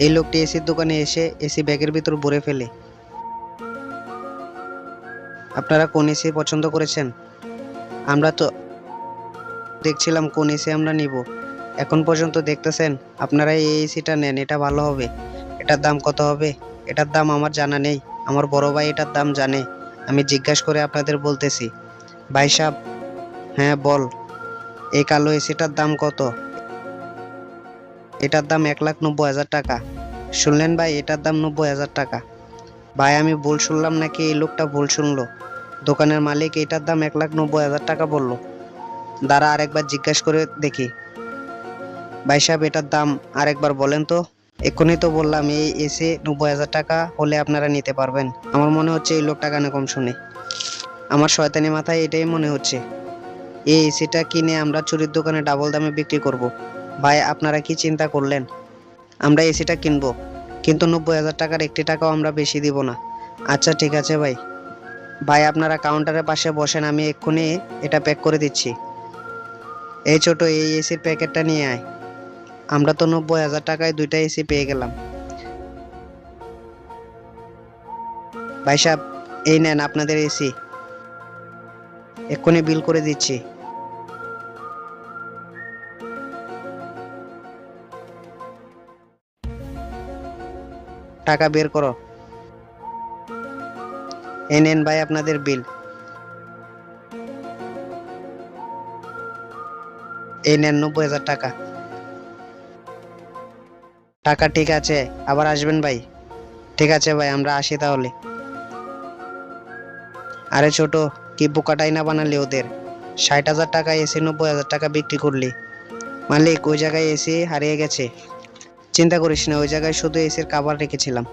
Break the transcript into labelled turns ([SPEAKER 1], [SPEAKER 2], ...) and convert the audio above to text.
[SPEAKER 1] এই লোকটি এসির দোকানে এসে এসি ব্যাগের ভিতর ভরে ফেলে। আপনারা কোন এসি পছন্দ করেছেন? আমরা তো দেখছিলাম কোন এসি আমরা নিব। এখন পর্যন্ত দেখতেছেন আপনারা এই এসিটা নেন, এটা ভালো হবে। এটার দাম কত হবে? এটার দাম আমার জানা নেই, আমার বড় ভাই এটার দাম জানে। আমি জিজ্ঞাসা করে আপনাদের বলতেছি। ভাই সাহেব, হ্যাঁ বল, এই কালো এসিটার দাম কত? এটার দাম 1,90,000 টাকা। শুনলেন ভাই, এটার দাম 90,000 টাকা। ভাই আমি ভুল শুনলাম নাকি এই লোকটা ভুল শুনলো? দোকানের মালিক এটার দাম 1,90,000 টাকা বললো। দাঁড়া আরেকবার জিজ্ঞাসা করে দেখি। ভাই সাহেব, এটার দাম আরেকবার বলেন তো। এক্ষুনি তো বললাম এই এসি 90,000 টাকা হলে আপনারা নিতে পারবেন। আমার মনে হচ্ছে এই লোকটা কানে কম শুনে। আমার শয়তানি মাথায় এটাই মনে হচ্ছে। এই এসিটা কিনে আমরা চুরির দোকানে ডাবল দামে বিক্রি করব। ভাই আপনারা কি চিন্তা করলেন? আমরা এসিটা কিনবো, কিন্তু 90,000 টাকার একটি টাকাও আমরা বেশি দিব না। আচ্ছা ঠিক আছে ভাই। ভাই আপনারা কাউন্টারের পাশে বসেন, আমি এক্ষুনি এটা প্যাক করে দিচ্ছি। এই ছোট, এই এসির প্যাকেটটা নিয়ে আয়। আমরা তো 90,000 টাকায় দুইটা এসি পেয়ে গেলাম। ভাই সাহেব, এই নেন আপনাদের এসি, এক্ষুনি বিল করে দিচ্ছি। টাকা বের করো। এই নেন ভাই আপনাদের বিল। এই নেন 90,000 টাকা। টাকা ঠিক আছে, আবার আসবেন ভাই। ঠিক আছে ভাই, আমরা আসি তাহলে। আরে ছোট, কি বোকাটাই না বানালি ওদের। 60,000 টাকা এসি 90,000 টাকা বিক্রি করলি। মালিক, ওই জায়গায় এসি হারিয়ে গেছে। চিন্তা করিস না, ওই জায়গায় শুধু এসির কাভার রেখেছিলাম।